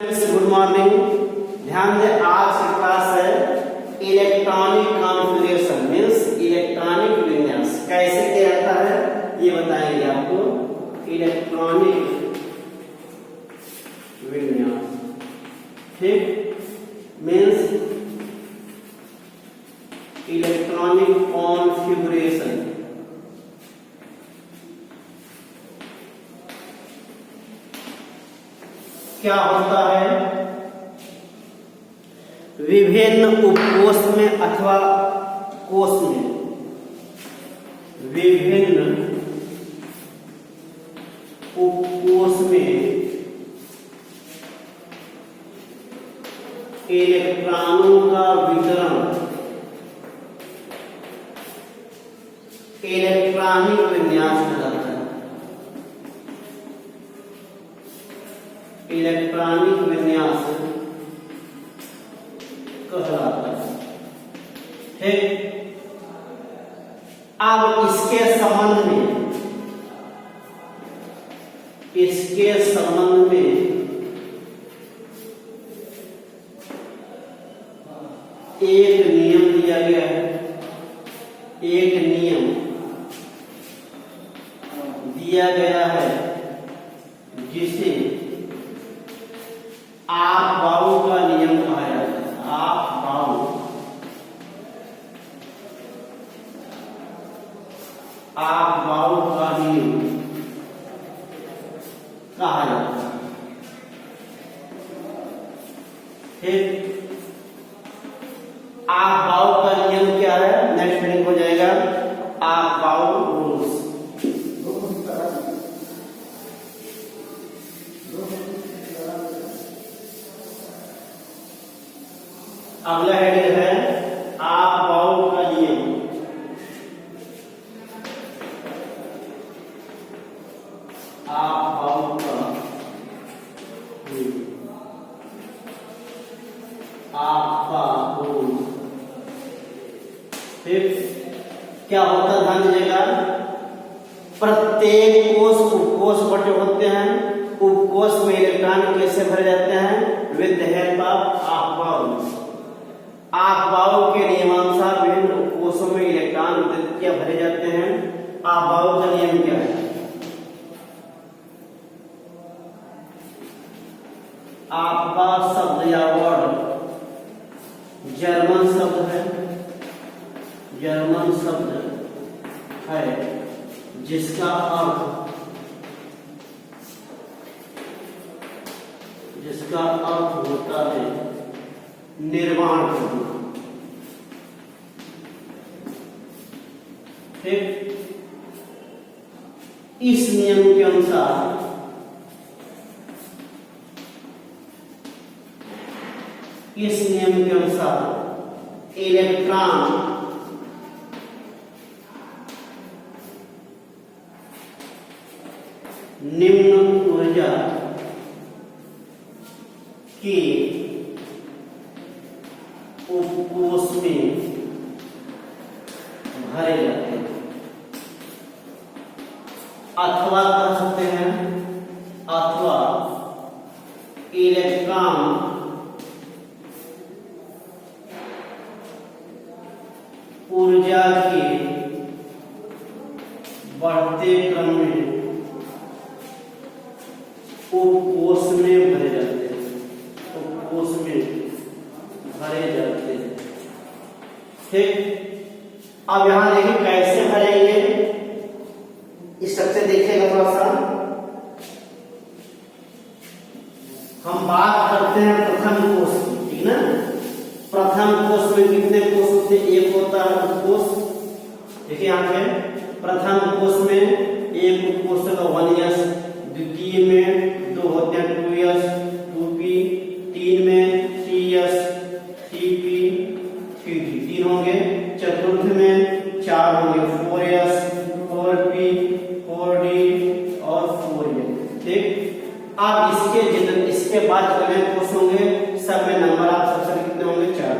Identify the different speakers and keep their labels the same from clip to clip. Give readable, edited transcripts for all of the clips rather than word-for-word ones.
Speaker 1: Good morning. ध्यान दें, आज की क्लास है इलेक्ट्रॉनिक कॉन्फ़िगरेशन मींस इलेक्ट्रॉनिक विन्यास कैसे किया जाता है ये बताएंगे आपको। इलेक्ट्रॉनिक विन्यास, ठीक, मींस इलेक्ट्रॉनिक कॉन्फ़िगरेशन। क्या होता है? विभिन्न उपकोष में अथवा कोष में विभिन्न उपकोष में इलेक्ट्रॉनों का वितरण इलेक्ट्रॉनिक विन्यास कहलाता है। इलेक्ट्रॉनिक विन्यास कहलाता है, ठीक। अब इसके संबंध में एक नियम दिया गया है। एक नियम दिया गया है जिसे आप-बाऊ का नियम कहा जाता है। आप-बाऊ का नियम कहा जाता है, ठीक। आप-बाऊ का नियम क्या है? नेक्स्ट मीनिंग हो जाएगा आप-बाऊ रूल्स। अगला हेडिंग है आप-बाऊ का नियम। आप-बाऊ का नियम, आपका रूल, ठीक। क्या होता है? ध्यान दीजिएगा, प्रत्येक कोष उपकोष बटे होते हैं। उपकोष में इलेक्ट्रॉन कैसे भरे जाते हैं? विद द हेल्प ऑफ आप-बाऊ। आप-बाऊ के नियमानुसार विभिन्न उपकोषों में इलेक्ट्रॉन वितरित किया भरे जाते हैं। आप-बाऊ का नियम क्या है? आपका शब्द या वर्ड जर्मन शब्द है, जर्मन शब्द है जिसका अर्थ होता है निर्माण करना, ठीक। इस नियम के अनुसार इलेक्ट्रॉन निम्न ऊर्जा के उपकोष में भरे जाते हैं, अथवा कह सकते हैं अथवा इलेक्ट्रॉन ऊर्जा के बढ़ते क्रम में उपकोष में भरे जाते हैं, उपकोष में भरे जाते हैं, ठीक। अब यहां देखिए कैसे भरेंगे, स्ट्रक्चर देखिएगा थोड़ा सा। हम बात करते हैं प्रथम कोष की, ठीक ना। प्रथम कोष में कितने कोष होते हैं? एक होता है उपकोष। देखिए यहाँ पे प्रथम कोष में एक उपकोष का 1s, द्वितीय में 2 होते हैं 2s 2p, 3 में 3s 3p 3d 3 होंगे, चतुर्थ में 4 होंगे 4s 4p 4d और 4a, ठीक। अब इसके बाद जितने कोष होंगे सब में नंबर आप सबसे कितने होंगे? 4।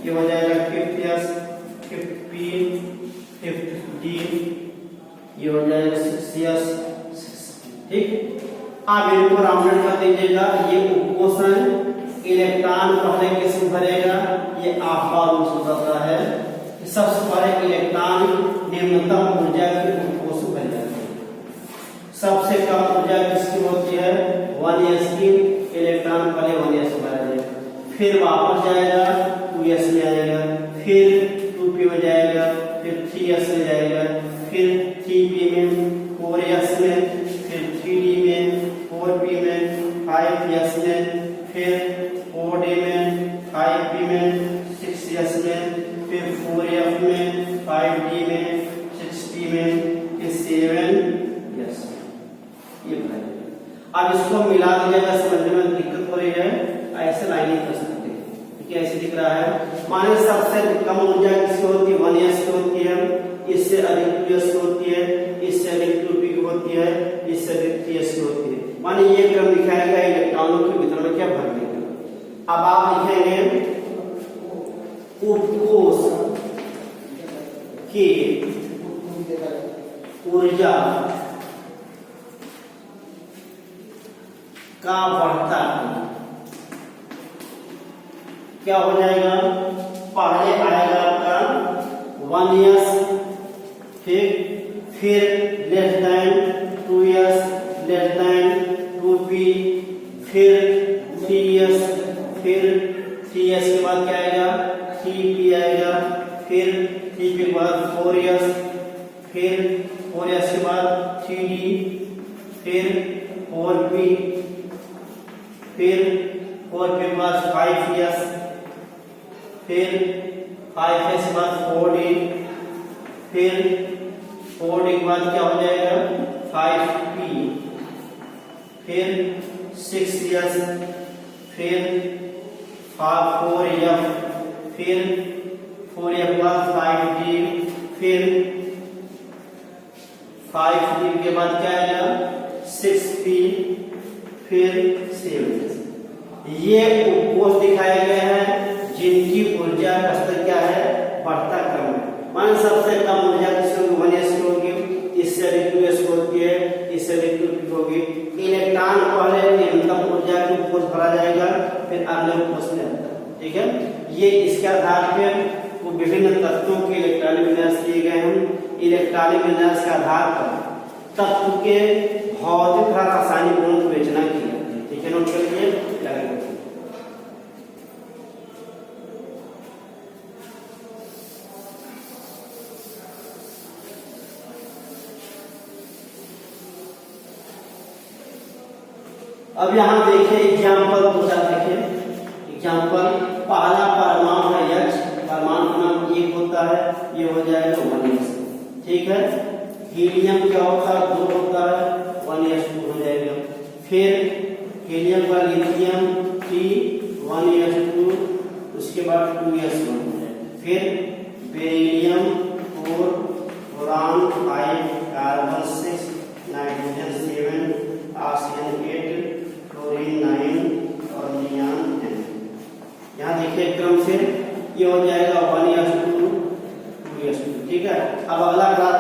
Speaker 1: ये हो जाएगा 5s 5p 5d, ये हो जाएगा 6s, ठीक। आप इनको राउंडेड कर दीजिएगा। ये उपकोषण इलेक्ट्रॉन पहले किसमें भरेगा, ये आपका रूप हो जाता है। सबसे पहले इलेक्ट्रॉन निम्नतम ऊर्जा की उपकोष भर जाते हैं। सबसे कम ऊर्जा किसकी होती है, 1s की। इलेक्ट्रॉन पहले 1s भरा जाएगा, फिर वापस जाएगा 2s में आएगा, फिर 2p में जाएगा, फिर 3s में जाएगा, फिर 3p में, 4s में, फिर 3d में, 4p में, 5s में, फिर 4d में, 5p में, 6s में, फिर 4f में, 5d में, 6p में, फिर 7s। ये बताइए। अब इसको मिला दीजिएगा, समझने में दिक्कत हो रही है, ऐसे लाइनिंग कर सकते हैं। ठीक है, ऐसे दिख रहा है। माने सबसे कम ऊर्जा किसकी होती है, 1s की होती है, इससे अधिक 2s की होती है, इससे अधिक 2p की होती है, इससे अधिक 3s की होती है। माने ये क्रम दिखाएगा इलेक्ट्रॉनों के वितरण में क्या भरने का। अब आप लिखेंगे उपकोष की ऊर्जा का बढ़ता क्या हो जाएगा, पहले आएगा आपका 1s, फिर less than 2s, less than 2p, फिर 3s, फिर 3s के बाद क्या आएगा, 3p आएगा, फिर 3p के बाद 4s, फिर 4s के बाद 3d, फिर 4p, फिर 4p के बाद 5s, फिर 5s के बाद 4d, फिर 4d के बाद क्या हो जाएगा 5p, फिर 6s, फिर 4f, फिर 4f के बाद 5d, फिर 5d के बाद क्या आएगा 6p, फिर 7s। ये उपकोष दिखाए गए हैं जिनकी ऊर्जा का स्तर क्या है, बढ़ता क्रम है। मान सबसे कम ऊर्जा किसकी होगी, 1s की होगी, इससे अधिक 2s होती है, इससे अधिक 2p होगी। इलेक्ट्रॉन पहले निम्नतम ऊर्जा की उपकोष भरा जाएगा, फिर अगले उपकोष में आता है। ठीक है, ये इसके आधार पर विभिन्न तत्वों के इलेक्ट्रॉनिक विन्यास किए गए हैं। इलेक्ट्रॉनिक विन्यास के आधार पर तत्व के भौतिक और रासायनिक गुणों की विवेचना की जाती है। ठीक है, नोट करिए। अब यहाँ देखिए एग्जाम्पल दूसरा देखिए। एग्जाम्पल पहला परमाणु है H, परमाणु का नाम 1 होता है, ये हो जाएगा 1s। ठीक है, हीलियम क्या होता है, 2 होता है, 1s2 हो जाएगा। फिर हीलियम का लिथियम 3, 1s2, उसके बाद 2s1 हो जाएगा। फिर beryllium 4, boron 5, carbon 6, nitrogen 7, oxygen 8, chlorine 9 और नियान 10। यहाँ देखिए क्रम से ये हो जाएगा 1s2, 2s2। ठीक है, अब अगला ग्राफ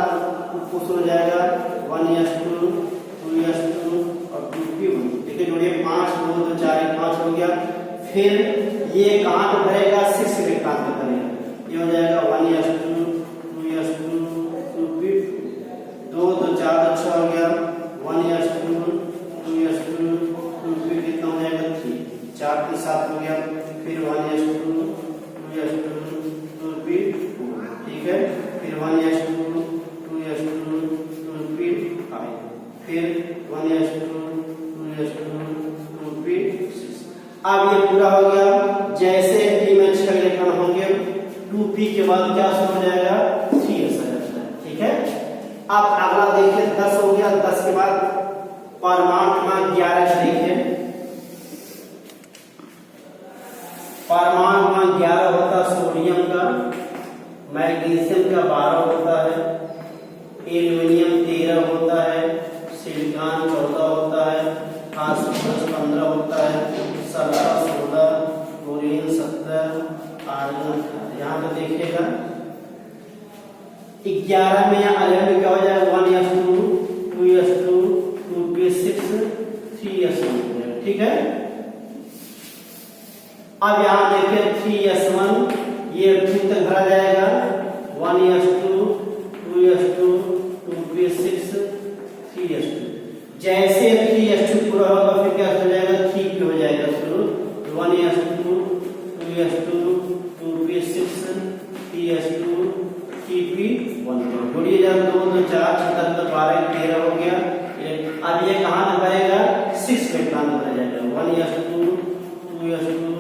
Speaker 1: उपकोष हो जाएगा 1s2, 2s2 और 2p1। देखिए जोड़िए 5, 2, 2, 4, 5 हो गया। फिर ये कहाँ पे भरेगा, 6 के स्थान पे भरेगा। ये हो जाएगा 1s2, 2s2, 2p, 2, 2, 4, 6 हो गया। 1s2, 2s2, 2p कितना हो जाएगा 3, 4 के 7 हो गया। फिर 1s2, 2s2, 2p, ठीक है। फिर 1s2, 2s2, 2p 5, फिर 1s2, 2s2, 2p 6। अब ये पूरा हो गया। जैसे p में 6 इलेक्ट्रॉन होंगे, 2p के बाद क्या हो जाएगा, 3s आ जाता है। ठीक है, अब अगला देखिए 10 हो गया। 10 के बाद परमाणु क्रमांक 11 देखिए। परमाणु क्रमांक 11 होता है सोडियम का, मैग्नीशियम का 12 होता है, एल्युमिनियम 13 होता है, सिलिकॉन 14 होता है, फास्फोरस 15 होता है, सल्फर 16, क्लोरीन 17, आर्गन 18। यहाँ पे देखिएगा 11 में या 11 में क्या हो जाएगा, 1s2, 2s2, 2p6, 3s1 हो जाएगा। ठीक है, अब यहां देखिए 3s1 ये 2 तक भरा जाएगा, 1s2 2s2 2p6 3s2। जैसे 3s2 पूरा होगा फिर क्या हो जाएगा, 3p हो जाएगा शुरू, 1s2 2s2 2p6 3s2 3p1। जोड़िए जब 2 2 4 6 10 12 13 हो गया। अब ये कहां तक भरेगा, 6 पे कहां तक भरा जाएगा, 1s2 2s2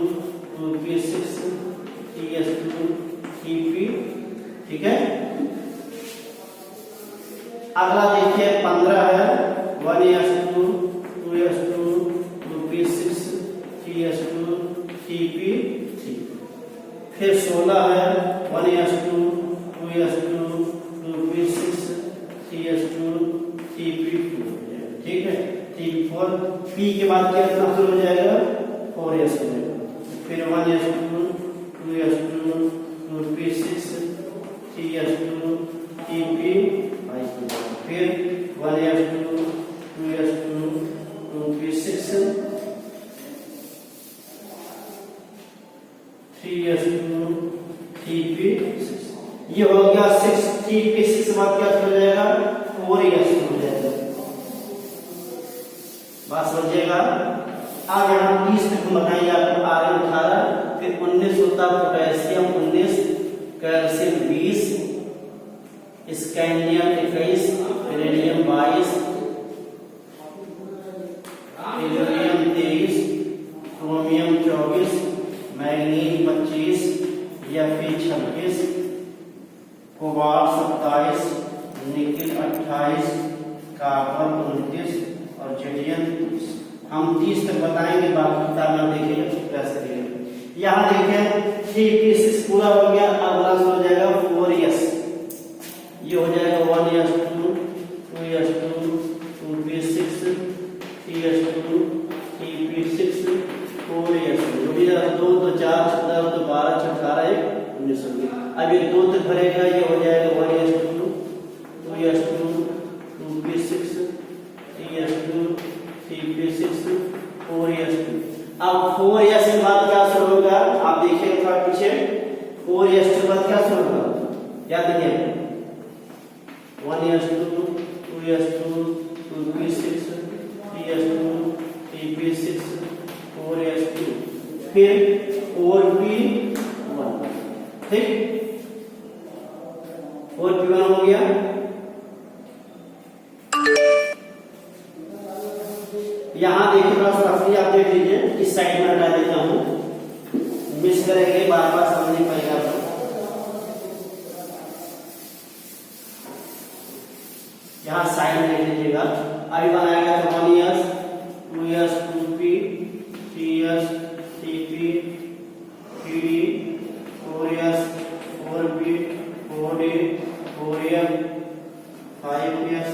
Speaker 1: 2p6 3s2 3p। ठीक है, अगला देखिए 15 है, 1s2 2s2 2p6 3s2 3p3। फिर 16 है, 1s2 2s2 2p6 3s2 3p4। ठीक है, 3p4 p के बाद क्या करना शुरू हो जाएगा, 4s हो जाएगा। फिर 1s2 2s2 2p6 3s2 3p5। फिर 1s2 2s2 2p6 3s2 3p6। ये हो गया 6, 3p6 बाद क्या हो जाएगा, 4s हो जाएगा। बात समझिएगा। अब यहाँ 20 तक बताइए आपको, आयरन 18, फिर 19 होता है potassium 19, calcium 20, scandium 21, radium 22, helium 23, chromium 24, manganese 25, Fe 26, cobalt 27, nickel 28, copper 29 और जर्मेनियम 30। हम 30 तक बताएंगे, बाकी किताब में देखेंगे कैसे देखेंगे। यहाँ देखिए 3p6 पूरा हो गया, अगला हो जाएगा 4s। ये हो जाएगा 1s2 2s2 2p6 3s2 3p6 4s। जो भी 2 2 4 6 2 12 6 18 19 हो गया। अब ये 2 तक भरेगा, ये हो जाएगा 1s2 2s2 2p6 3s2 3p6 4s2। अब 4s के बाद क्या शुरू होगा, आप देखिए थोड़ा पीछे, 4s के बाद क्या शुरू होगा, याद रखिए 1s2 2s2 2p6 3s2 3p6 4s2 फिर 4p1। ठीक, 4p1 हो गया। यहाँ देखिए थोड़ा सा आप देख लीजिए, इस साइड में हटा देता हूँ, मिस करेंगे बार बार समझ नहीं पाएगा आपको। यहाँ साइड में देख लीजिएगा, अभी बनाएगा तो 1s 2s 2p 3s 3p 3d 4s 4p 4d 4m 5s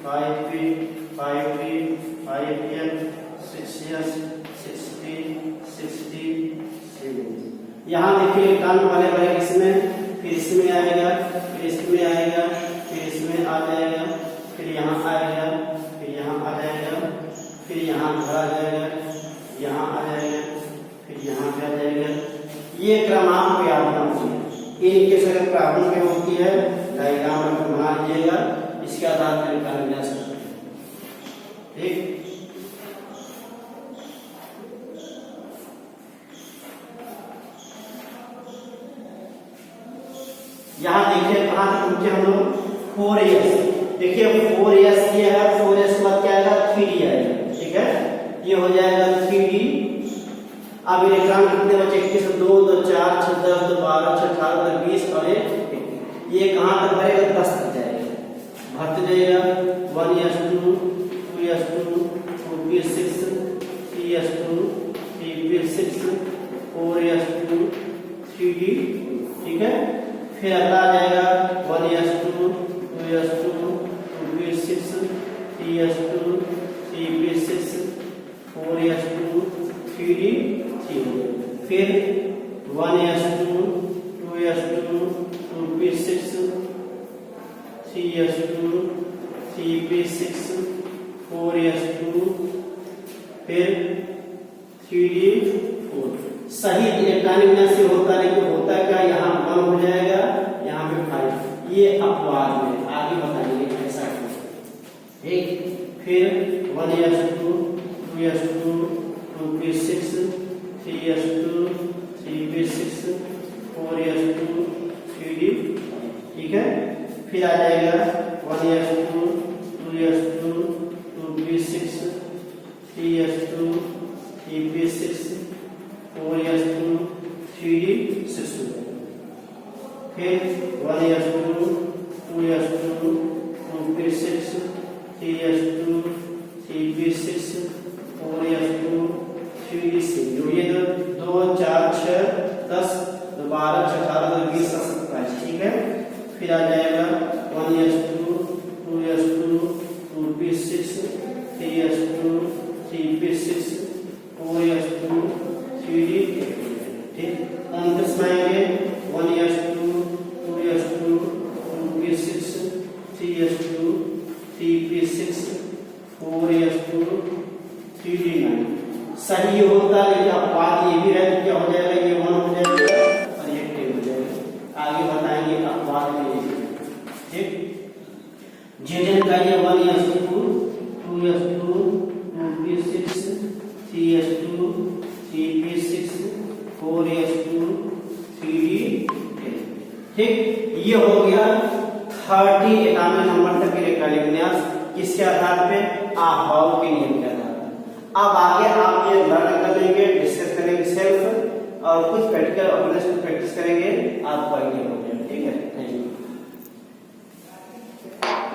Speaker 1: 5p 5d 5m 6s 6d 6d 7। यहाँ देखिए कान वाले बड़े इसमें, फिर इसमें आएगा, फिर इसमें आएगा, फिर इसमें आ जाएगा, फिर यहाँ आएगा, फिर यहाँ आ जाएगा, फिर यहाँ भरा जाएगा, यहाँ आ जाएगा, फिर यहाँ पे आ जाएगा। ये क्रमांक व्यापन है। इनके अगर प्रॉब्लम क्या होती है, डायग्राम में बना लीजिएगा, इसके आधार पर निकाला जा सकता है। ठीक, यहाँ देखिए कहां तक पहुंचे हम लोग, 4s। देखिए 4s ये है, 4s के बाद क्या आएगा, 3d आएगा। ठीक है, ये हो जाएगा 3d। अब ये एग्जाम कितने बचे, 21 2 2 4 6 10 12 6 18 20 और 1। ये कहां तक भरेगा, 10 तक जाएगा, भरते जाएगा। 1s2 2s2 2p6 3s2 3p6 4s2 3d। ठीक है, फिर अगला आ जाएगा 1s2 2s2 2p6 3s2 3p6 4s2 3d 3। फिर 1s2 2s2 2p6 3s2 3p6 4s2 फिर 3d4। सही इलेक्ट्रॉनिक विन्यास से होता, लेकिन होता क्या, यहाँ 1 हो जाएगा, यहाँ पे 5। ये अपवाद में आगे बताएंगे ऐसा क्यों। ठीक, फिर 1s2 2s2 2p6 3s2 3p6 4s2 3d। ठीक है, फिर आ जाएगा 1s2 2s2 2p6 3s2 3p6 4s2 3d6। फिर 1s2 2s2 2p6 3s2 3p6 4s2 3d6। जो ये 2 4 6 10 12 18 20 27। ठीक है, फिर आ जाएगा 1s2 2s2 2p6 3s2 3p6 4s2 3d8। ठीक, 29 में आएंगे 1s2 2s2 2p6 3s2 3p6 4s2 3d9। सही होता, लेकिन अपवाद ये भी है तो क्या हो जाएगा, ये 1 हो जाएगा और ये 10 हो जाएगा। आगे बताएंगे अपवाद में। ठीक, जेजन का ये 1s2 2s2 2p6 3s2 3p6 4s2 3d10। ठीक, ये हो गया 30 एटॉमिक नंबर तक इलेक्ट्रॉनिक विन्यास। किसके आधार पे, आहवाव के नियम के आधार पे। अब आगे आप ये लर्न कर लेंगे, डिस्कस करेंगे सेल्फ, और कुछ प्रैक्टिकल और प्रैक्टिस करेंगे, आपको आइडिया होगा।